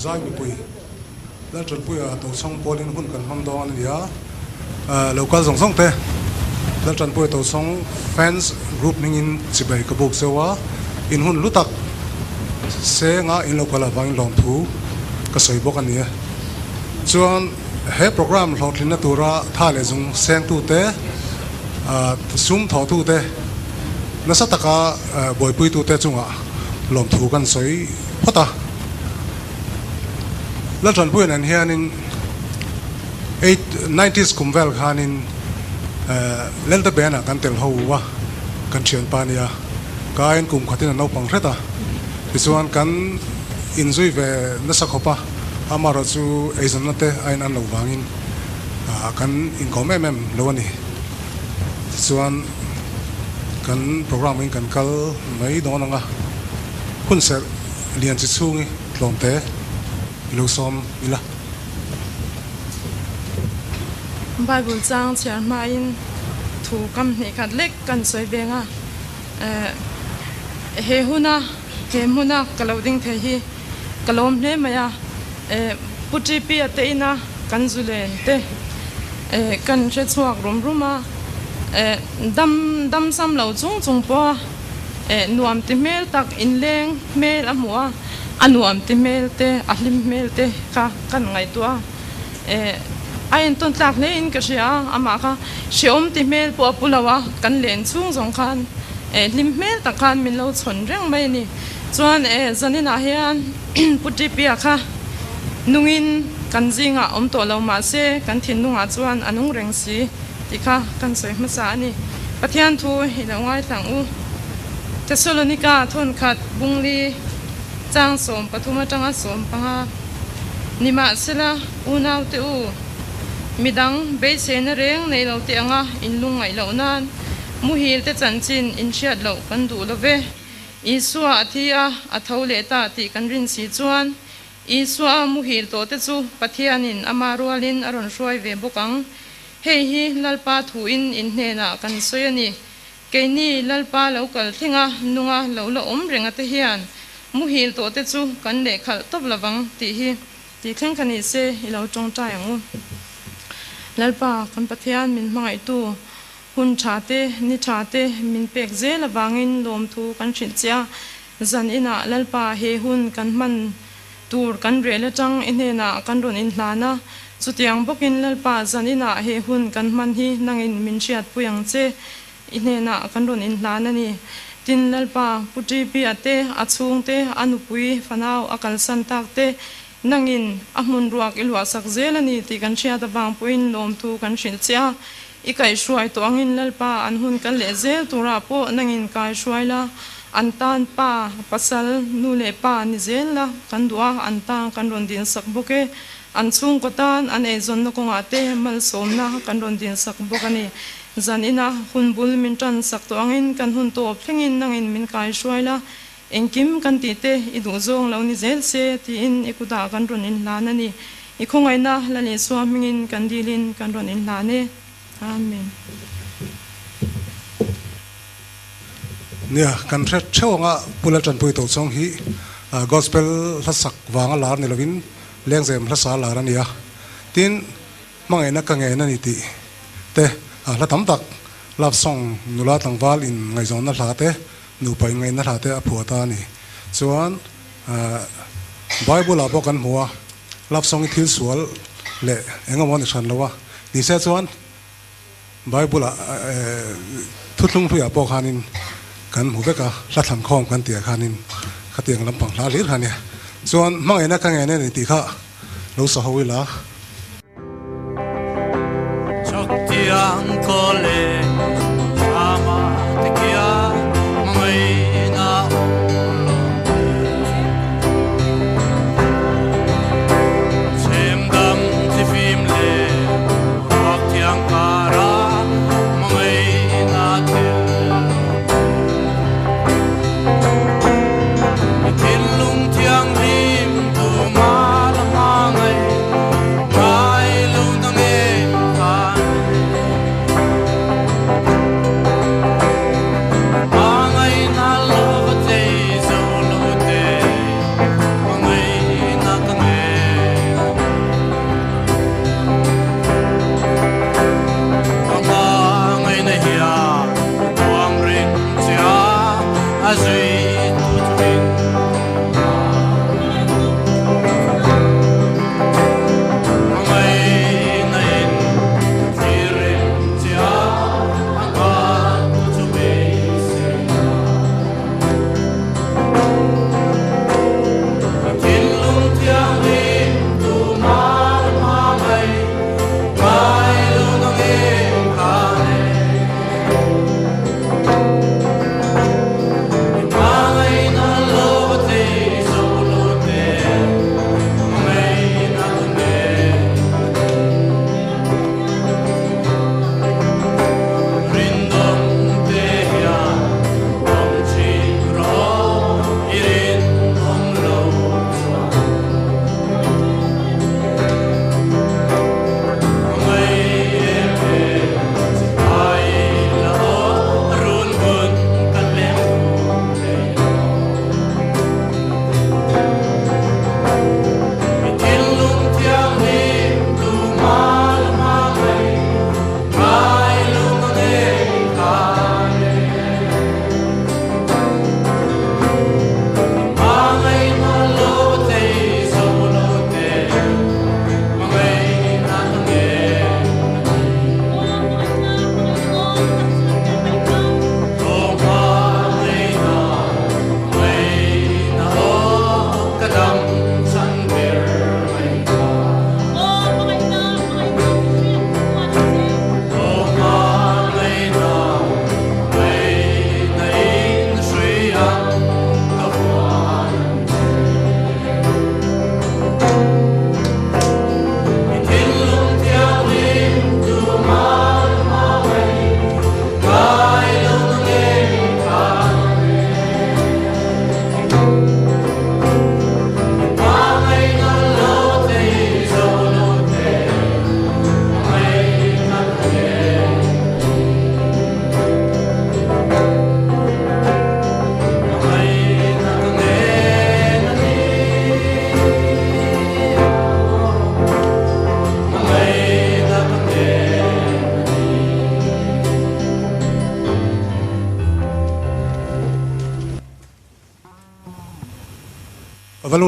zai mi pui la tran pui a to song polin hun kan ham dong ani ya local zong zong te la tran pui to song fans group ning in chibai ka buk sewa in hun lutak se nga in local awang lom thu ka soi bok ani chuan he program hlotlina tura tha le jung seng tu te sum tho tu te nasa taka boy pui tu te chunga lom thu kan soi phota la tran pui nan hianin 90s kumvel khanin lelta bena kan tel ho wa kan thian pania kain kum khatin no pang reta bisuan kan injui ve nasa khopa amaro chu eizon na te ain an lo wangin kan in kom em lo ni chuan kan program in kan kal mai don nga hun ser lian chi chungi tlom te lo som ila Bible chang chian ma in thu kam ni khat lek kan soi benga he huna kaloding the hi kalom ne maya puti pi ate ina kan zulen te kan che chuak ruma dam sam lo chung po nuam ti mel tak in leng mel amua anuam ti mel te ahlim mel te ka kan ngai tua ain ton tlak le in ka sia ama ka siom ti mel po pulawa kan len chung zong khan lim mel tak khan min lo chon reng mai ni chuan zanina hian puti pi kha nungin kan zinga to lo ma se kan thin nunga chuan anung reng si tikha kan soi ma sa ni pathian thu hi lo ngai tlang u Thessalonica thon khat bungli chang som pathuma tanga som panga nima sela unaw te u midang be sen reng nei lo te anga in lungai lo nan mu hil te chanchin in chiat lo kan du lo ve isua athia athole ta ti kan rin si chuan isua mu hil to te chu pathianin amarualin aron roi ve bokang hei hi lalpa thu in hena kan soyani keini lalpa local thinga nunga lo renga te hian mu hil to te chu kan le khal top lawang ti hi ti thleng khani se ilo tong ta yang lalpa kan pathian min mangai tu hun thate ni thate min pek ze lawangin lom thu kan thin chia zan ina lalpa he hun kan man tur kan rela tang inhena kan ron in hlana chutiang bokin lalpa zanina he hun kan man hi nangin min chiat puyang che inhena kan ron in hlana ni tin lalpa puti pi ate achung te anupui fanau akal san tak te nangin ahmun ruak ilwa sak zelani ti kan chiat awang puin lom thu kan thin chia ikai shruai to angin lalpa an hun kan le zel tura po nangin kai shruaila antan pa pasal nule pa ni zela kan dua antang kan ron din sak boke an chung kotan an e zon na konga te mal somna kan ron din sak bokani zanina hunbul min tan sak to angin kan hun to thlengin nangin min kai shruaila engkim kan ti te idu zong lo ni zel se ti in ikuda kan ron in lanani ikhongai na lale swamingin kan dilin kan ron in lane amen nia kan thret thewanga pulatran pui to song hi gospel hlasak wanga lar ni lovin lengzem hlasa lar ania tin mangai na ka nge na ni ti te la tam tak love song nula tangwal in ngai zon na hlate nu pai ngai na hlate a phuata ni chuan bible abo kan huwa love song thil sual le engamon than lawa ni se chuan bible thutlung thu ya po khanin kan hubeka hlathan khom kan tia khanin khatiang lampang hla lir khania chuan mangai na ka nge ne ni ti kha lo sa howila choktiang kole ama tekia mangai na semdam tifim le choktiang kara mangai na tilung tiang rim tu malamangai kai lu nang em kan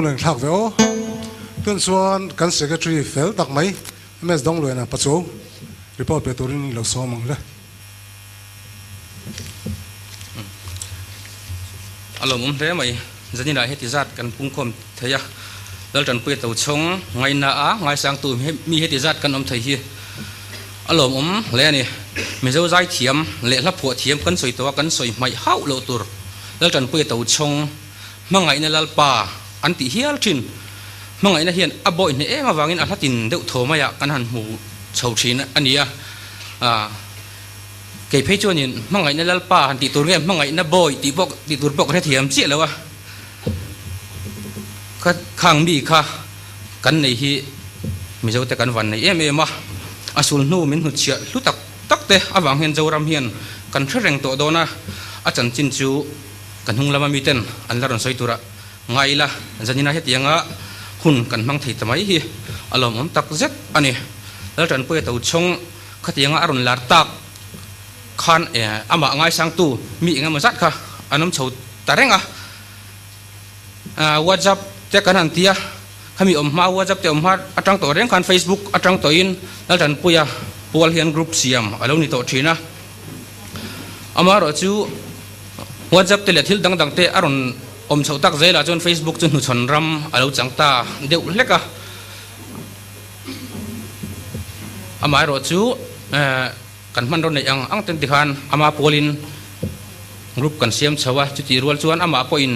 leng thak ve o tun chuan kan secretary fel tak mai ms dong loina pacho report pe turin lo so mang le alom thế mày dân như là hết thì giặt cần pung com thấy à dal trần quê tàu chống ngày na ngày sáng tụi mi hết thì giặt cần thấy hi alom lẽ này mình dâu dai thiếm lẽ lắp phụ thiếm cân soi to cân soi mày hậu lộ tur dal trần quê tàu chống mang ngày na lal pa anh ti hial chin mang ngày na hiền aboy này mà vangin anh tin đậu thổ mày à căn hàn mù sầu chín anh ý à cái phê cho nhìn mang ngày na lal pa anh ti tur nghe mang ngày na boy ti tur bọc cái thiếm chếtแล้วà khang mi kha kan nei hi mi zo te kan van nei em ma asul nu min hu chia lu tak te awang hen zo ram hian kan threng to dona a chan chin chu kan hung lama mi ten an la ron soi tura ngai la janina het yanga hun kan mang thei tamai hi alom om tak zet ani dal tran pui to chong khat yanga aron lar tak khan ama ngai sang tu mi nga ma zat kha anom chho tarenga whatsapp te kan han tia kami ma whatsapp te ma atang to reng kan facebook atang to in dal tan puya pol hian group siam alo ni to thina amaro chu whatsapp te le thil dang te aron chho tak zela chon facebook chun hu chon ram alo changta deu leka amaro chu kan man ron nei ang ten tikhan ama polin group kan siam chawa chu ti rual chuan ama poin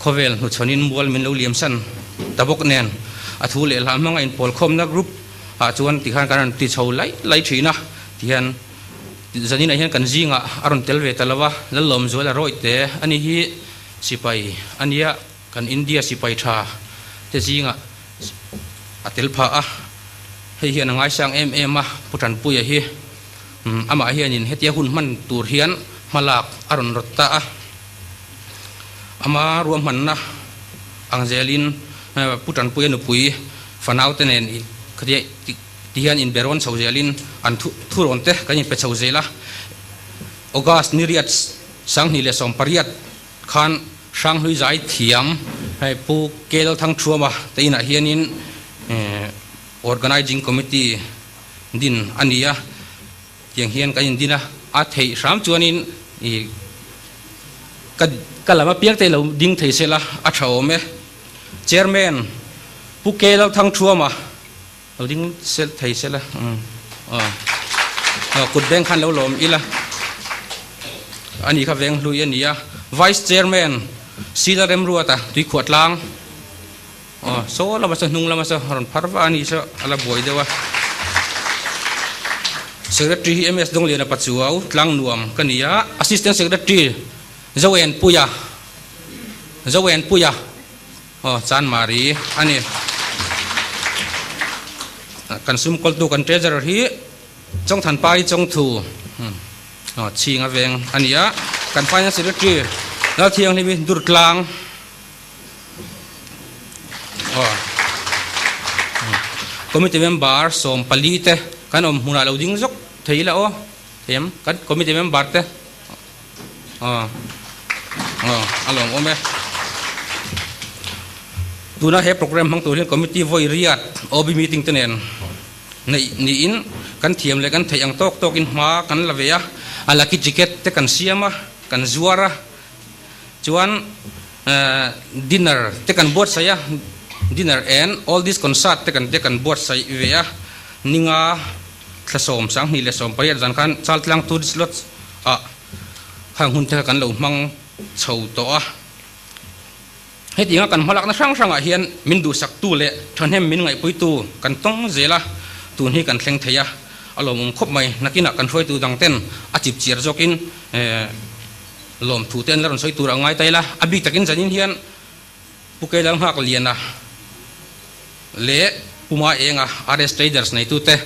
khovel nu chonin mual min lo liam san tabok nen athu le la manga in pol khom na group a chuan ti khan kan ti chho lai thina tian zanin a hian kan zinga aron telve talawa lalom zola roite ani hi sipai ania kan india sipai tha te zinga atel pha a hei hian ngai sang em a putan puya hi ama hian in hetia hun man tur hian malak aron rotta a ama ruam man na angelin putan puya nu pui fanau tenen khadi tihan in beron chauzelin an thuron te kanin pe chauzela august niriat sang ni le som pariat khan sang hui zai thiam hai pu kel thang thuama te ina hianin organizing committee din ania tiang hian kain dina a thei ram chuanin i kalama piak te lo ding thei sela a thawme chairman pu kel thang thuama lo ding sel thei sela kut beng khan lo lom ila ani kha veng lui ania vice chairman sila rem ruata tui khuat lang so la ma sa nung la ma sa ron pharwa ani sa ala boi dewa secretary ms dong le na pachuau tlang nuam kania assistant secretary zawen puya chan mari ani kan sum kol tu kan treasurer hi chong than pai chong thu chinga veng ania kan finance secretary la thiang ni dur tlang committee member som palite kan huna lo ding jok theila em kan committee member te along ome tuna he program hang tu committee voi riat obi meeting tenen ni in kan thiam le kan theiang tok in ma kan lavea ala ki ticket te kan siama kan zuara chuan dinner te kan bot saya dinner and all this concert te kan bot sai vea ninga thlasom sang ni le som pariat jan kan chaltlang tu slot hang hun te kan lo mang chho to a hetinga kan malak na sang a hian min du sak tu le thanem min ngai pui tu kan tong zela tu hi kan thleng theya alom khop mai nakina kan hroi tu dang ten a chip chiar jokin lom thu ten laron soi tur angai taila abi takin janin hian pukai lang hak liana le puma enga arrest traders nei tu te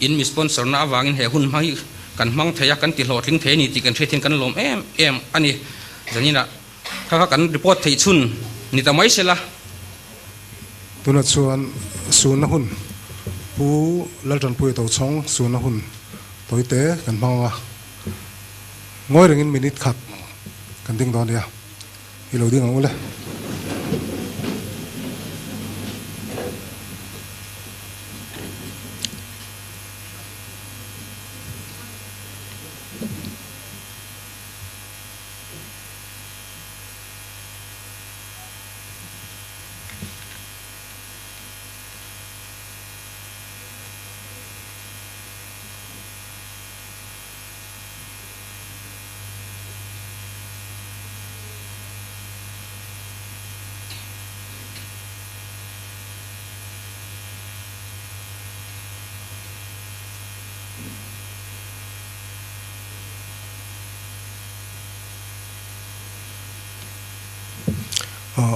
in mi sponsor na awangin he hun mai kan mang theya kan ti hlotling the ni ti kan the thin kan lom em ani janina kha kan report thei chun ni tamai sela tuna chuan suna hun pu laltan pui to chong suna hun toite kan mawa ngoi ringin minute khat kan ding don ya ilo ding ang ule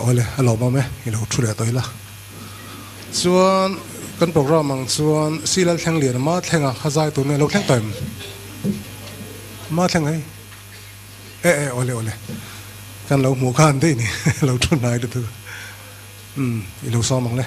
ole alo ma me ilo thule toila chuan kan program ang chuan silal thlang lian ma thlenga khazai tu ne lo thlang time ma thlang ai ole kan lo mu khan te ni lo thun nai tu ilo so mang le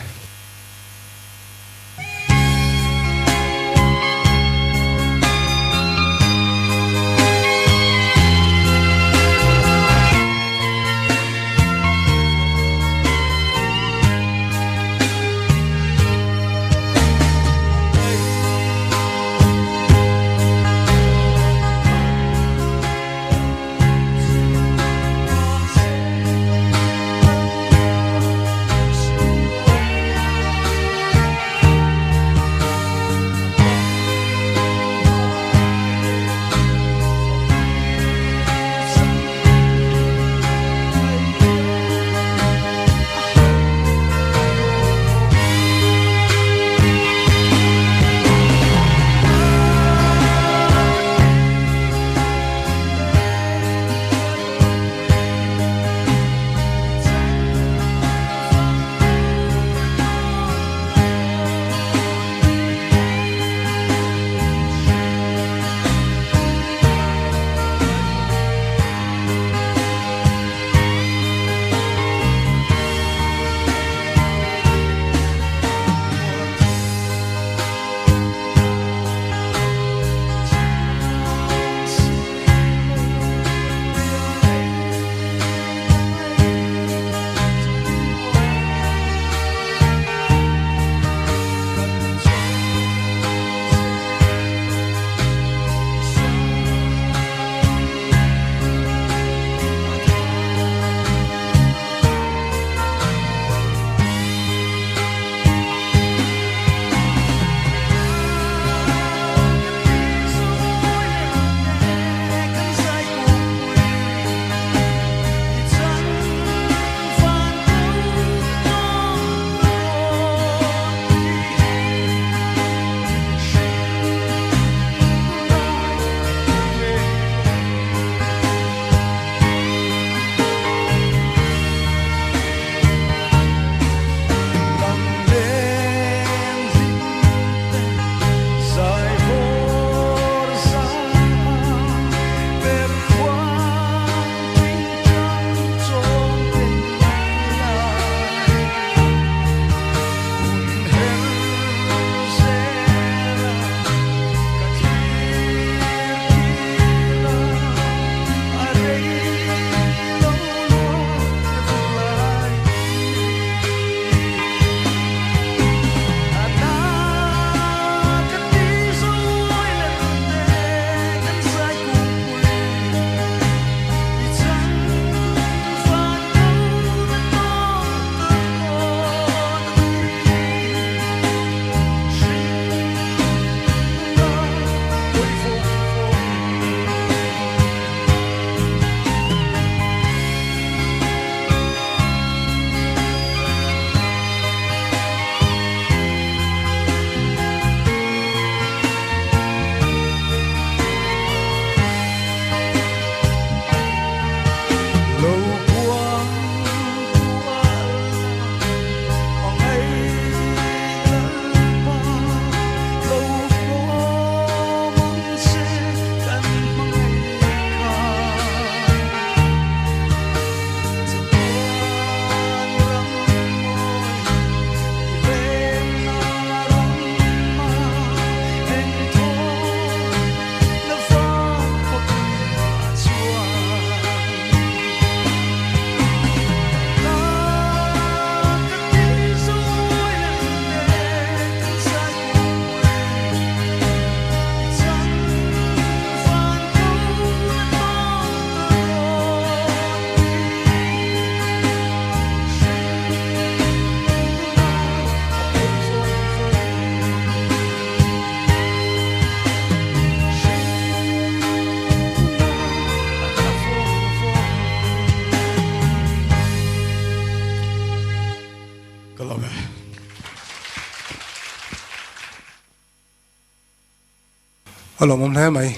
Alo mom le mai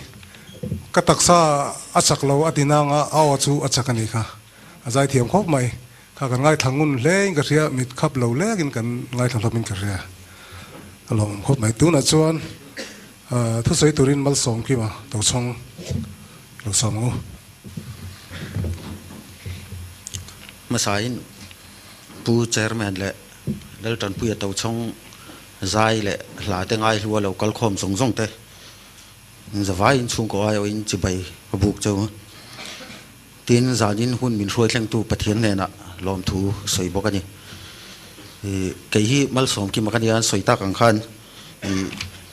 kataksa achak lo atina nga aw chu achakani kha azai thiam khop mai kan ngai thangun le ka ria mit khap lo le kin kan ngai thang thamin ka ria alom khop mai tu na chuan thu sei turin mal som ki ma to chong lo som ngo masain pu chairman le dal tan pu ya to chong zai le la te ngai lu lo kal khom song song te zawai in chung ko ayo in chibai buk chau tin zanin hun min roi thleng tu pathian ne na lom thu soi bokani ke hi mal som ki makani an soita kang khan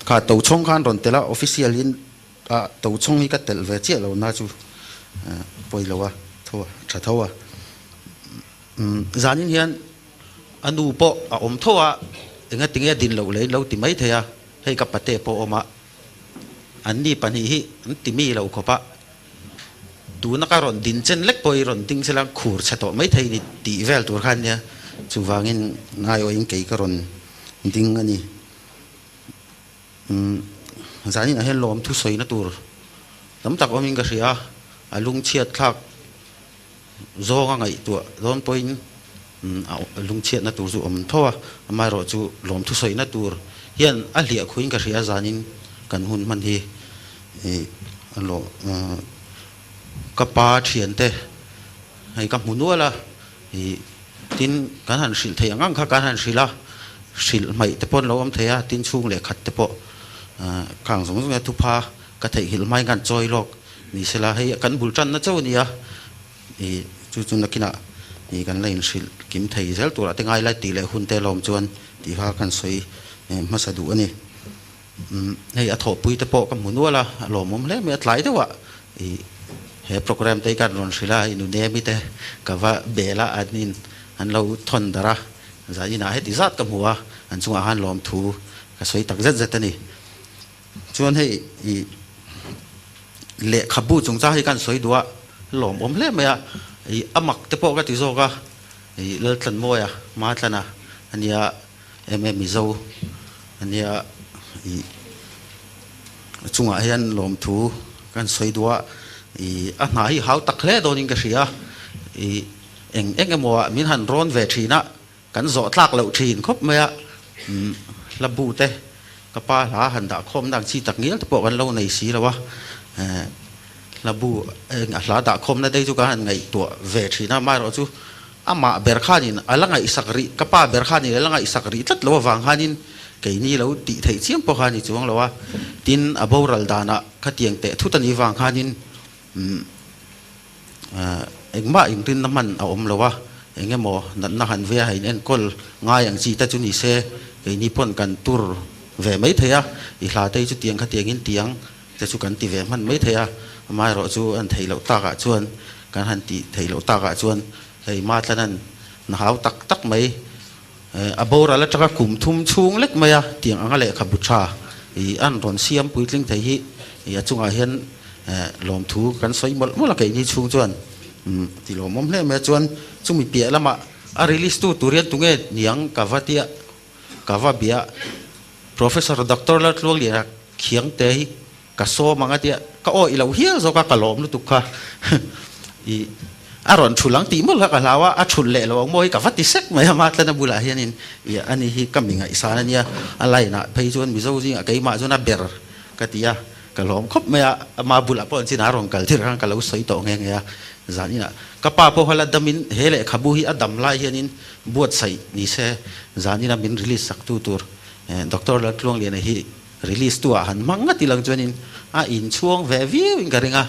ka to chong khan ron tela official in a to chong hi ka tel ve che lo na chu poi lo wa tho tha tho wa zanin hian anu po a om tho a enga tinge din lo le lo ti mai theya hei ka pate po oma an ni pani hi an ti mi lo ko pa tu na ka ron din chen lek poi ron ting selang khur chato mai thei ni ti vel tur khan nia chu wangin ngai o in ke ka ron ding ani zani na hen lom thu soi na tur lam tak omin ka ria alung chiat thak zo nga ngai tu don point lung chiat na tur chu om thowa amai ro chu lom thu soi na tur hian a hlia khuin ka ria zanin kan hun man hi lo kapa thian te hai ka munula tin kan han sil thei angang kha kan han sila sil mai te pon lo am theya tin chung le khat te po kang song song tu pha ka thei hil mai ngan choi lok ni sela hei kan bul tan na chau nia chu chu na kina ni kan lain sil kim thei zel tu ra te ngai lai ti le hun te lom chuan ti ha kan soi ma sa du ani nei a tho pui te po ka munula lo mom le me tlai te wa he program te kan ron sila inu ne mi te ka va bela adnin an lo thon dara za ina he ti zat ka muwa an chunga han lom thu ka soi tak zat zat ani chuan hei le khabu chung cha hi kan soi duwa lom om le me a amak te po ka ti zo ka le tlan moya ma tlana ania mm zo ania chunga hian lom thu kan soi duwa a hna hi hau tak hle donin ka hria eng emaw min han ron ve thina kan zo tlak lo thin khop maya labu te ka pa la han da khom dang chi tak ngil te po kan lo nei si lawa labu a hla da khom na dei chu ka han ngai to ve thina mai ro chu ama ber khanin alanga isakri ka pa ber khanin alanga isakri tlat lo wang hanin ke ni lo ti thei chiam po khani chuang lawa tin aboral dana khatiang te thutani wang khanin engma ingtin naman a om lawa engemo na han ve hain en kol ngai ang chi ta chu ni se ke ni pon kan tur ve mai theya I hla te chu tiang kha tiang in tiang te chu kan ti ve man mai theya mai ro chu an thei lo ta ka chuan kan han ti thei lo ta ka chuan hei ma tlanan na hau tak tak mai abora la taka kum thum chung lek maya tiang anga le khabu tha an ron siam puitling thei hi ya chunga hian lom thu kan soi mol kai ni chung chuan ti lom mom hle me chuan chumi pia lama a release tu turian tunge niang kavatia kavabia professor dr la tlol ya khiang te hi ka so manga tia ka o ilo hial zo ka kalom lu tukha I aron thulang ti mol ka lawa a thul le lo moi ka vati sek mai ma tlana bula hianin ya ani hi kaminga isana nia alaina phei chuan mi zo jing a keima zona ber ka tia kalom khop maya ma bula pon chin arong kal thir kan kalau soi to nge ya zanina kapa po hala damin hele khabu hi adam lai hianin buat sai ni se zanina min release sak tu tur doctor la tlong le na hi release tu han manga tilang chuanin a in chuang ve vi in karinga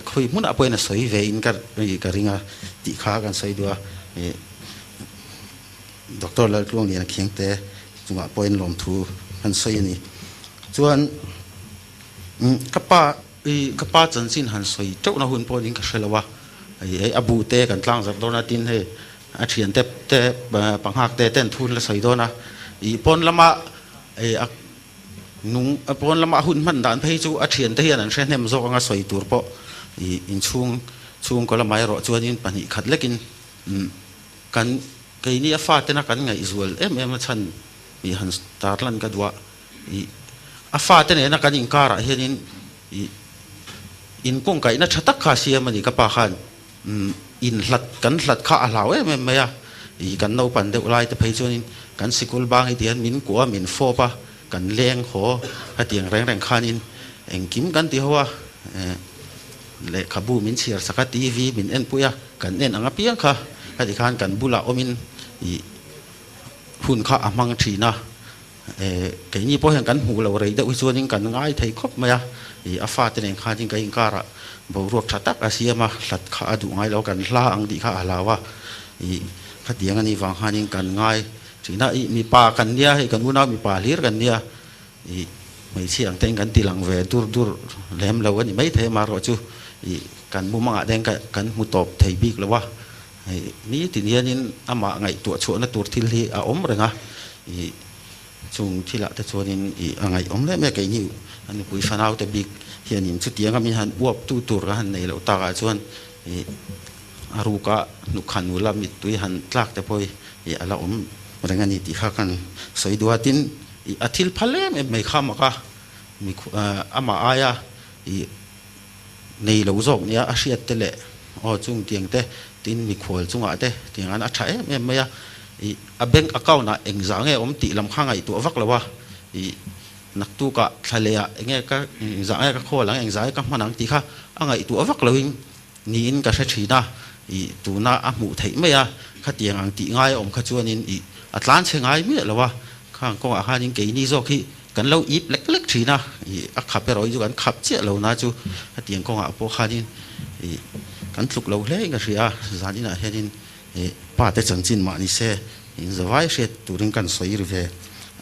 khoi mun a poina soi ve in kar karinga ti kha kan soi dua doctor la tlong le na khiang te chunga point lom thu kan soi ni chuan kapa chansin han soi to na hun ponin ka shelawa ai abu te kan tlang zap dona tin he a thian te panghak te ten thun la soi dona I pon lama nung pon lama hun man dan phei chu a thian te hian an hrenem zo anga soi tur po in chung ko la mai ro chuanin pani khat lekin kan ke ni afa te na kan ngai zual em chan I han starlan ka dwa afa te ne na kan inkara hianin in kong kai na thatak kha siam ani ka pa khan in hlat kan hlat kha alaw em me ya i kan no pan deuh lai te phei chuan in kan sikul bang hi tian min kwa min fo pa kan leng kho ha tiang reng reng khan in eng kim kan ti hoa le khabu min chiar saka tv min en puya kan en anga piang kha ha ti khan kan bula omin i hun kha amang thina cái như bố hiện cắn hủ lẩu rầy đậu chuột nhưng cắn ngay thấy khóc mà thì afa tên này khai chính cái cara bầu ruột chặt tắc asia mà lật khá đủ ngay lâu cắn la ăn đi khá là wa thì khát tiếng anh vàng hai nhưng cắn ngay chỉ là mi pa cắn nia hay cắn buna mi pa lir cắn nia thì mấy chị anh tên cắn tì lăng về dur lem lâu anh mấy thế mà rồi chứ thì cắn mua mang đen cắn mua top thấy big là wa ní thì nia nhưng ama ngày tuổi chỗ nó tuổi thiên li ốm rồi nga chungที่ละแต่ส่วนนี้อะไรอมเล่ไม่เกี่ยนิวอันนี้คุยฟันเอาแต่บิ๊กเฮียนิมสุดที่ยังมีหันบวบตู้ตัวกันในเราตากส่วนอารุกะนุขันนุลามิตุยหันตากแต่พอยอะไรอมอะไรเงี้ยนี่ที่ข้ากันสวยดูว่าตินอาทิตย์พันเล่ไม่ข้ามก็มีอามาอายะในเราโจกเนี่ยอาเซียนเตะอ๋อจุงเตียงเตะตินมีขวดจุงอะไรเตะเตียงอันอาชัยไม่ยะa bank account na engzang e om ti lam khang ai tu avak lawa i naktu ka thalea enge ka engzang e ka kholang engzai ka manang ti kha angai tu avak lawing ni in ka sa thina i tu na a mu thei me ya kha tiang ang ti ngai om kha chuan in i atlan chengai mi lawa khang ko a hanin ke ni zo khi kan lo ip lek lek thina i a khap pe roi ju kan khap che lo na chu kha tiang ko a po khanin i kan tluk lo hle nga ria zanina henin pa te chanchin ma ni se in zawai shet turing kan soir ve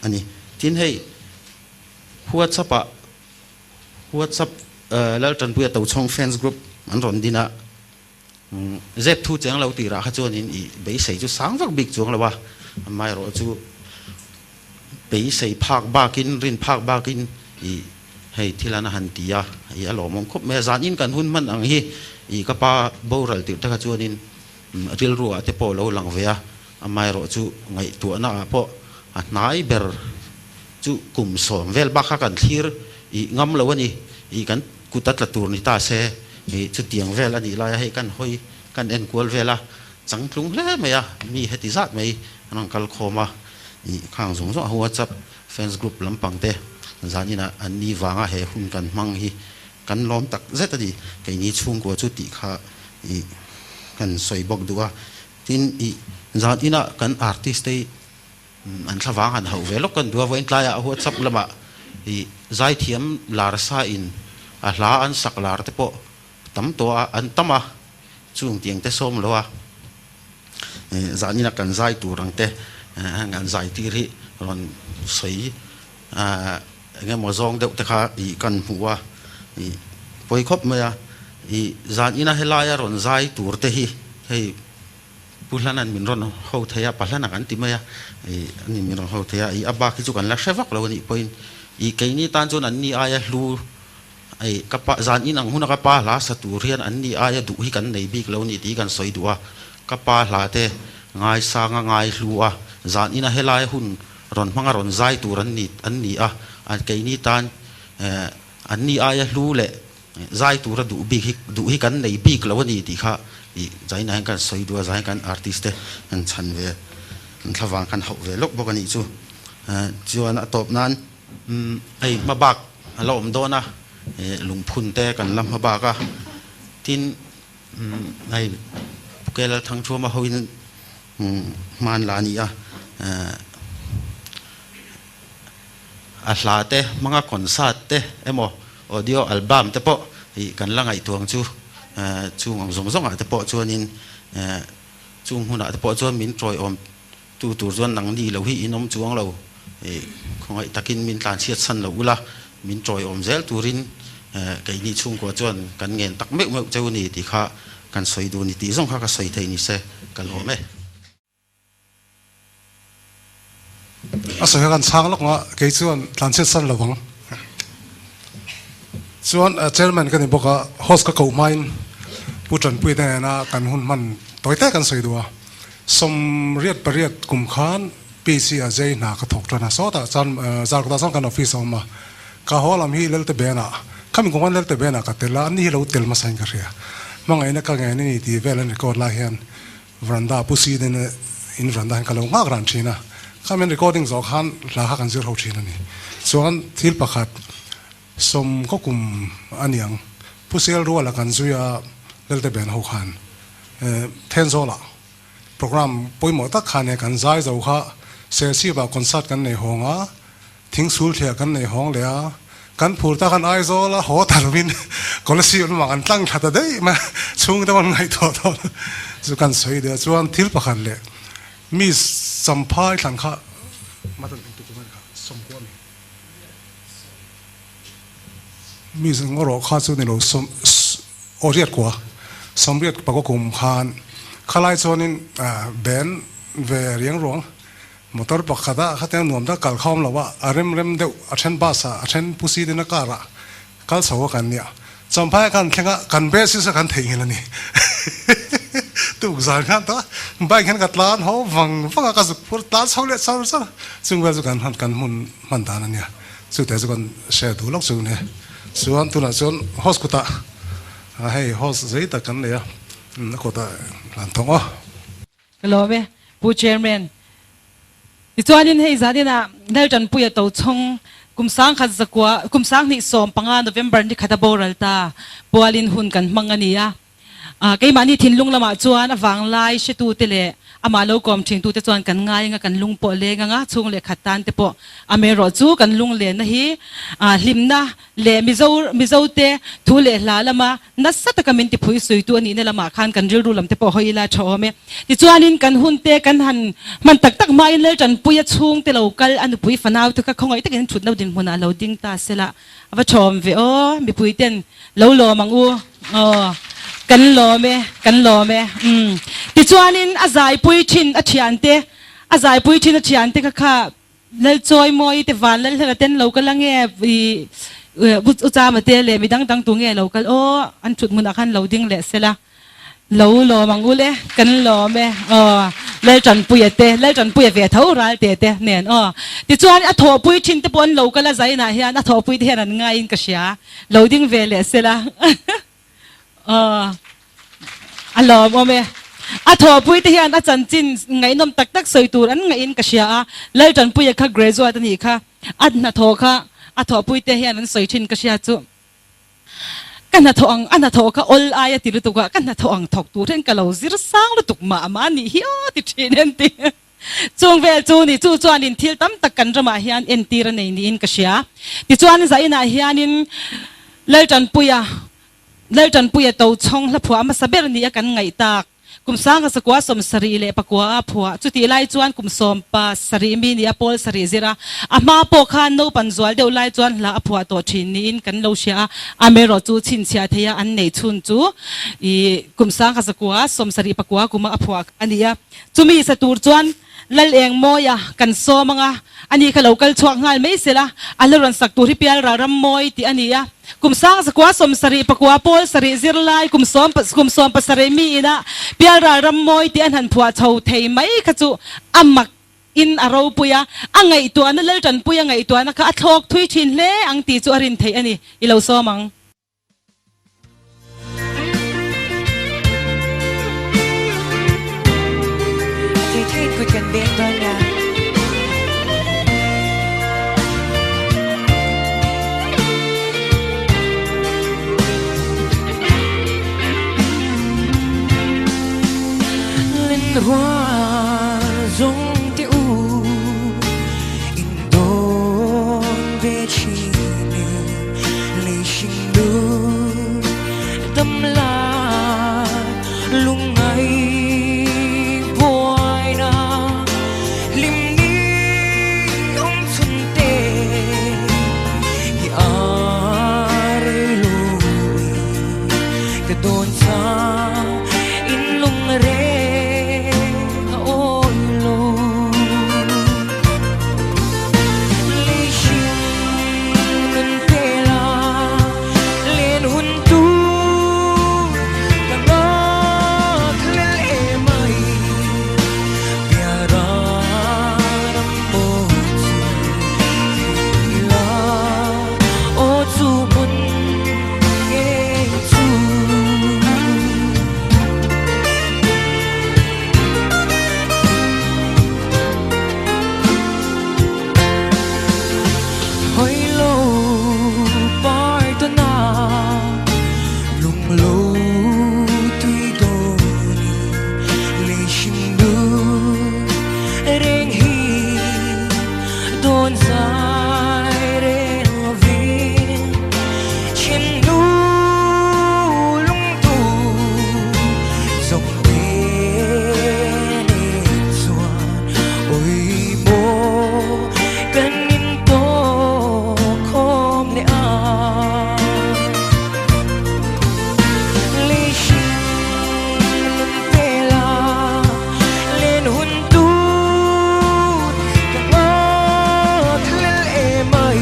ani tin hei whatsapp lal tan pu to chong fans group an ron dina zep thu chang lo ti ra kha chon in i be sei chu sang vak big chuang lawa mai ro chu be sei phak ba kin rin phak ba kin i hei thilana han tia i alo mong khop me zan in kan hun man ang hi i ka pa boral ti ta kha chuan in ril ruwa te po lo lang ve a amai ro chu ngai tu na po a nai ber chu kum som vel ba kha kan thlir i ngam lo ani i kan kutat la tur ni ta se i chu tiang vel ani la hei kan hoi kan en kual vela chang tlung hle me ya mi heti zat mai anang kal khoma i khang zong zo WhatsApp fans group lampang te zanina anni wanga he hun kan mang hi kan lom tak zet adi ke ni chung ko chu ti kha i kan soi bok duwa tin i zat ina kan artist te an thawang han ho velok kan duwa voin tlaya WhatsApp lama i zai thiam lar sa in a hla an sak lar te po tam to an tama chung tiang te som lowa zanina kan zai turang te ngan zai ti ri ron soi nge mo zong deuh te kha i kan huwa i poi khop me ya i zan ina helaya ron zai tur te hi hei pulanan min ron ho theya palana kan ti me ya i ani min ron ho theya i aba ki chu kan la shevak lo ni point i keini tan chon an ni aya hlu ai kapa zan in ang huna kapa la sa turian an ni aya du hi kan nei bik lo ni ti kan soi duwa kapa la te ngai sanga ngai hluwa zan ina helaya hun ron manga ron zai tur an ni a an keini tan an ni aya hlu le zai tur du hi kan nei bik lo ni ti kha i zai na kan soi duwa zai kan artist te an chan ve an thawang kan ho ve lok bok ani chu chuan a top nan ai mabak alom dona lungphun te kan lam mabaka tin ai pukela thang thuma hoin man la ni a hla te manga concert te emo audio album te po i kan la ngai tuang chu chung ang zong zong a te po chuanin chung huna te po chuan min troi om tu tur chuan nang ni lo hi inom chuang lo khongai takin min tlan chiat san lo ula min troi om zel turin kai ni chung ko chuan kan ngen tak mek mek cheu ni ti kha kan soi du ni ti zong kha ka soi thei ni se kan lo me asoi kan sang lok nga ke chuan tlan chiat san lo bang chuan chairman kan boka host ka ko main putran pui te na kan hun man toite kan soi duwa som riat pariat kum khan pc a jai na ka thok tana so ta chan zar ka san kan office ma ka holam hi lel te bena kami ko lel te bena ka tela ni lo tel ma sain ka ria mangai na ka ngai ni ti velan record la hian veranda pusi den in veranda han kalo nga gran thina khamen recording zo khan la ha kan zir ho thina ni chuan thil pakhat som ko kum aniang pusel ruala kan zuya lelte ben ho khan ten zola program poimo tak khane kan zai zo kha se si ba concert kan nei honga thing sul thia kan nei hong le a kan phur ta kan ai zo la ho tarwin kolasi un ma kan tlang thata dei ma chung ta man ngai tho tho chu kan soi de chuan thil pakhat le mi samphai thang kha matan tu tu kha som ko mi zeng ro kha chu ne lo som oriat kwa somriat pa ko kum khan khalai chonin ben ve riang rong motor pakhada khateng nuam da kal khom lawa arem rem deu athen basa athen pusi dena kara kal sawa kan nia champai kan thenga kan besis kan theingilani tu zan khan ta bai khan katlan ho wang wanga ka zuk pur ta chole char char chungwa zu kan mun man ta na nia chu te zu kan she du lok chu ne chuan tu na chon hospital hei hos zai ta kan le ya ko ta lan thong o hello be pu chairman ti chuanin hei zadina nel tan puya to chong kumsang khat zakwa kumsang ni som panga November ni khata boral ta pualin hun kan mangania cái mà ni thin lung lama chuan awang lai she tu te le ama lo kom thing tu te chuan kan ngai nga kan lung po le nga chung le khatan te po ame ro chu kan lung le na hi hlimna le mizo te thu le hla lama na sat ka min ti phui sui tu ani ne lama khan kan ril ru lam te po hoila thome ti chuanin kan hun te kan han man tak tak mai le tan puya chung te local anu pui fanau te ka khongai te kan thut no din huna loading ta sela awa thom ve o mi pui ten lo mangu kan lo me ti chuanin azai pui thin a thian te kha lel choi moi te van lel hela ten local lange bu cha ma te le midang dang tu nge local o an thut mun akhan loading le sela lo mangu le kan lo me lel chan pui ve tho ral te nen ti chuan a tho pui thin te pon local a zai na hian a tho pui te han ngai in ka sia loading ve le sela alo mo me a tho pui te hian a chan chin ngai nom tak tak soi tur an ngai in ka sia lel chan pui kha graduate ani kha an na tho kha a tho pui te hian an soi thin ka sia chu kan na tho kha ol aya ti ru tu ka kan na tho ang thok tu ren ka lo zir sang lu tuk ma ni hi ti thinen ti chung vel chu ni chu chuan in thil tam tak kan rama hian en tir nei ni in ka sia ti chuan za ina hian in lel chan puya to chong la phua ma saber ni kan ngai tak kum sang ka sakwa som sari le pakwa phua chuti lai chuan kum som pa sari mi ni apol sari zira ama po khan no panzwal deu lai chuan la aphua to thin ni in kan lo sia amero chu chin sia theya an nei chun chu I kum sang ka sakwa som sari pakwa kuma aphua ania chumi sa tur chuan lal eng moya kan so manga ani kha local chuak ngal mai sela alaron sak tur hi pial ra ram moi ti ania kum sang sa kwa som sari pakwa pol sari zirlai kum som pa sari mi ina pial ra ram moi ti an han phua chho thei mai kha chu amak in aro puya angai tu an lel tan puya ngai tu an kha athok thui thin le ang ti chu arin thei ani ilo so mang thei ku kan ben don ya hoa rung tiêu in đồn về chi lì xin đưa tâm la lung ngày vội na lim ni ông xuân tê ya re lui te don sa in lung re dài rêu viên trên núi lung tu dòng bên xuân ôi bố cần in tô không lẽ lý sinh tê la lên hun tu cả ngõ thil em ơi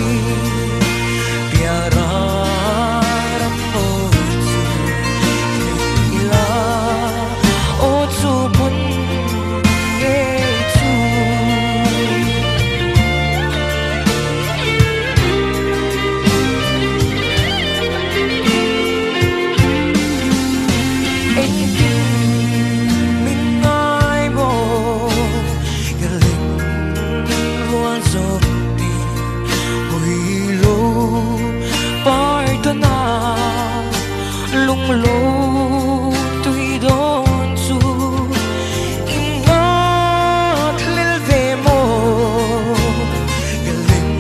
piara ram ô chu la ô chu bun nghe chu anh kinh mình ai bộ cái linh luôn dọc đi hồi lô bài tân à lung lô tuy đón chu im ngát lên về mồ cái linh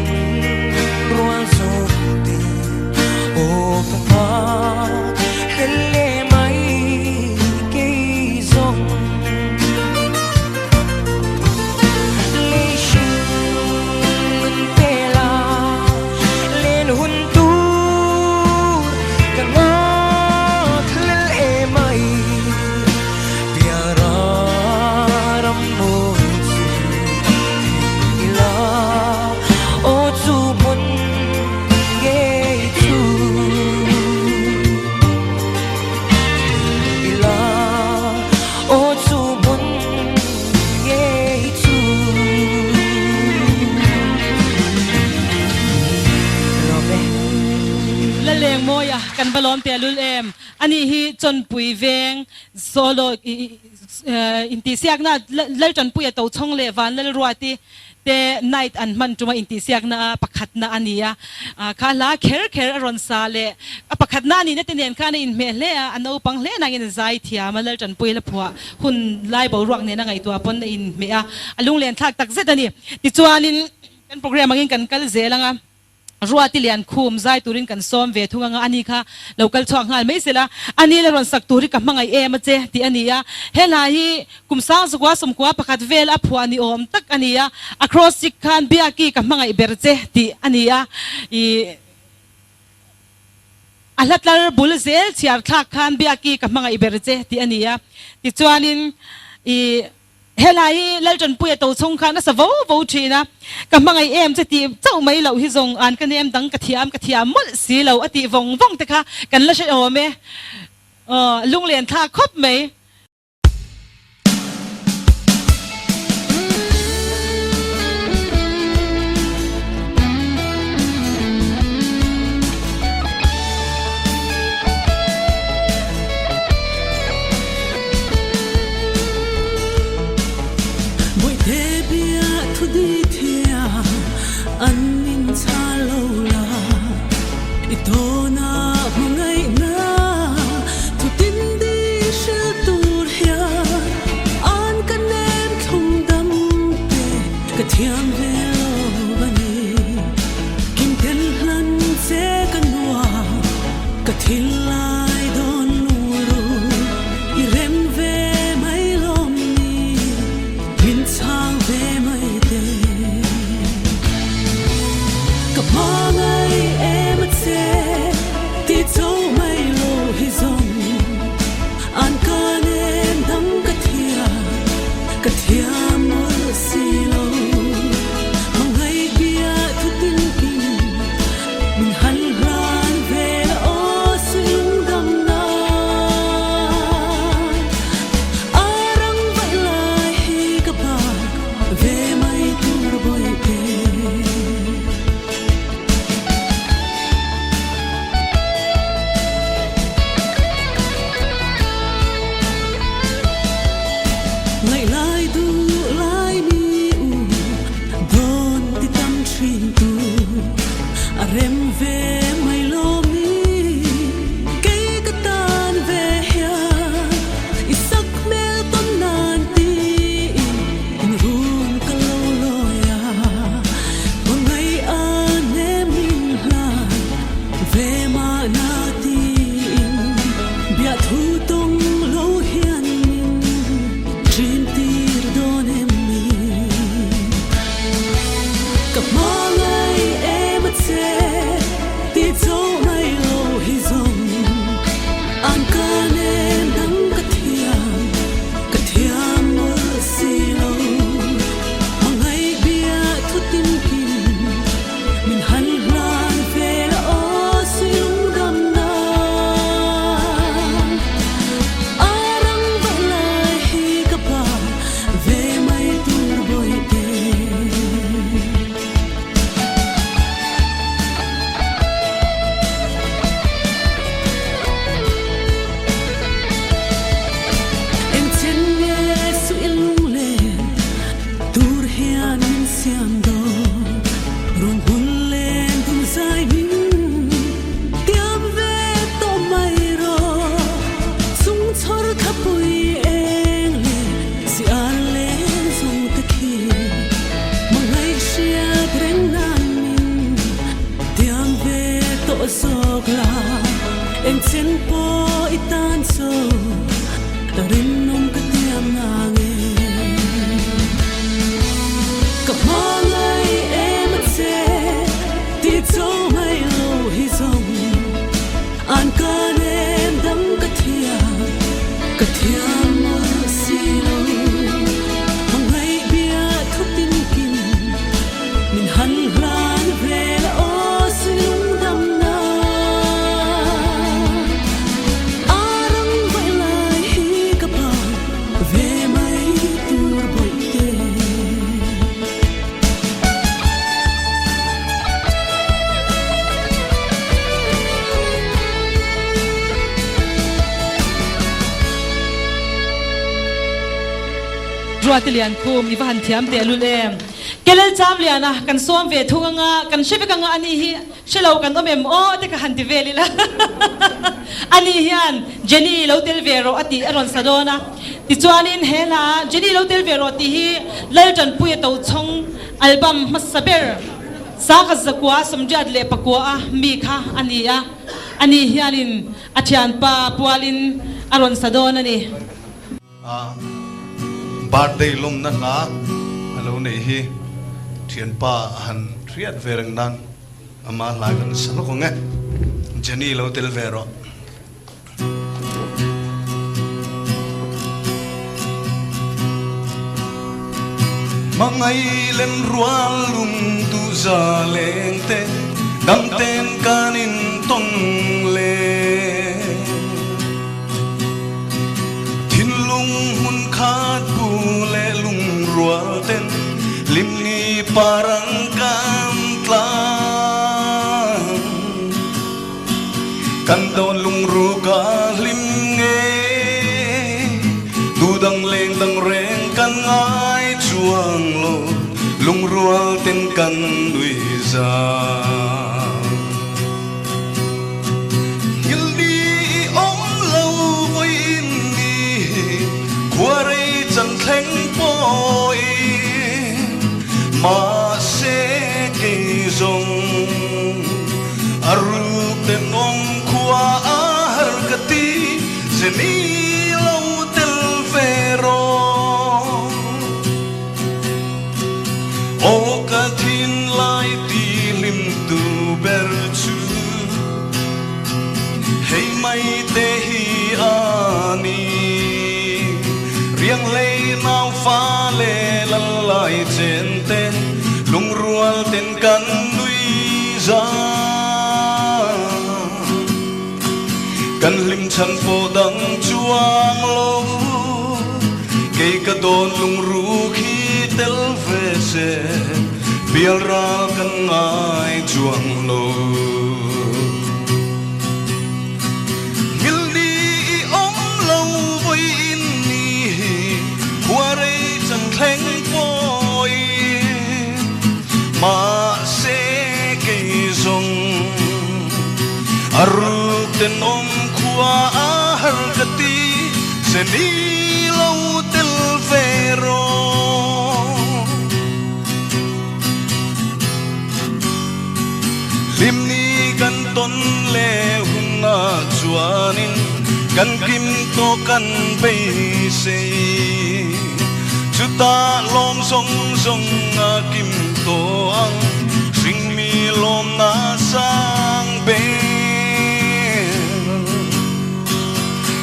luôn dọc đi ô phong pha lên lệ mây cây rong lý sinh tê la lên hun tu cả ngõ thil em ơi piara ram ô chu la ô chu bun nghe chu ila ô chu bun nghe chu lo be la leng moya kan balom te lul em ani hi chon pui veng solo inti siak na lal chon pui to chong le van lal ruati te night an man tuma inti siak na pakhat na ania kha la kher ron sa le pakhat na ni ne tenen kha na in me le ano pang le na in zai thia ma lal chon pui la phua hun lai bo ruak ne na ngai to pon na in me a alung len thak tak zet ani ti chuanin kan program angin kan kal zelanga ruati lian khum zai turin kan som ve thunga nga ani kha local chawng hal mai sela ani le ron sak turi ka mangai em che ti ania hela hi kumsang zukwa somkwa pakhat vel a phuani om tak ania across sikhan biaki ka mangai berche ti ania I alatlar bul zel chiar thak khan biaki ka mangai berche ti ania ti chuanin I helai lal chon pui to chong khan sa vo thina ka mangai em che ti chau mai lo hi zong an kan em dang ka thiam mol si lo ati vong te kha kan la she o me lung len tha khop mai anh in cha lâu la ito na mangai na tu tin đi sẽ tur hia an kan em thong dam te ka thiam ve lo bani kim tel hlan se kan wa ka thil lai don nu ru I rem ve mai lom ni bin chang ve mai te ka mangai em che la en chen po itan so tarin nom ka tiam na nge ka mangai em se ti cho mai lo hi song an ka nem dam ka thiam ma si lo mangai bia thuk tin kin min han hlan ve la o silung dam na arang vai lai hi ka pa ve mai tur boi te ruatilian khum ni van thiam te lulem kelel cham liana kan som ve thunga kan shivika ani hi shelo kan omem o te ka hanti velila ani hian Jenny Lotel Vero ati aron sadona ti chuanin hela Jenny Lotel Vero ti hi laltan pui to chong album masaber saka zakwa somjad le pakwa mi kha ania ani hianin athian pa pualin aron sadona ni birthday lum na na alo nei hi thian pa han thiat verang nan ama la kan san ko nge Jenny Lotel Vero mangai lem rual lum tu za leng te dam ten kanin tong le thin lung hun khat pu le lung rual ten lim ni parang kan tlang kan don lung ru ka lim nge tu dang leng dang reng kan ai chuang lo lung rual ten kan dui za gil di om lo voi ni quarei chan thleng poi ma se ke zong aru ten om khua har kati Jenny Lotel Vero o ka thin lai ti lim tu ber chu hei mai te hi ani riang le nau fa le la lai chen te lung rual ten kan nui za kan lim chan po dang chuang lo ke ka don lung ru khi tel ve se bial ra kan ngai chuang lo gil di om lo voi in ni quarei chan thleng poi ma se ke zong aru ten om khua har kati Jenny Lotel Vero lim ni kan ton le hunga chuanin kan kim to kan bei se chuta lom song song a kim to ang sing mi lom na sang be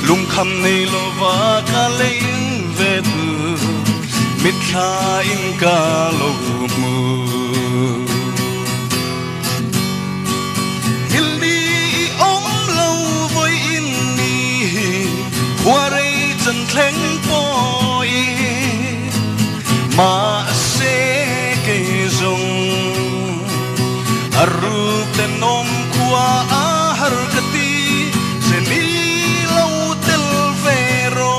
lung kham nei lo va ka lein ve tu mit kha in ka lo mu hil di om lo voi in ni quarei chan thleng poi ma se ke zong aru ten om khua har kati Jenny Lotel Vero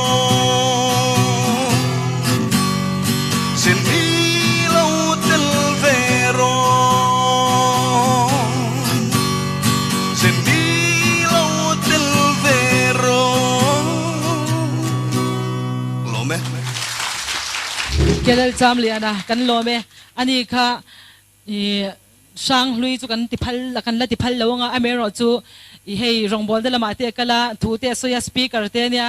Jenny Lotel Vero Jenny Lotel Vero lome kelel cham liana kan lo me ani kha sang lui chu kan ti phal la kan la ti phal lo nga amero chu I hei rong bol de la mate kala thu te soya speaker te nia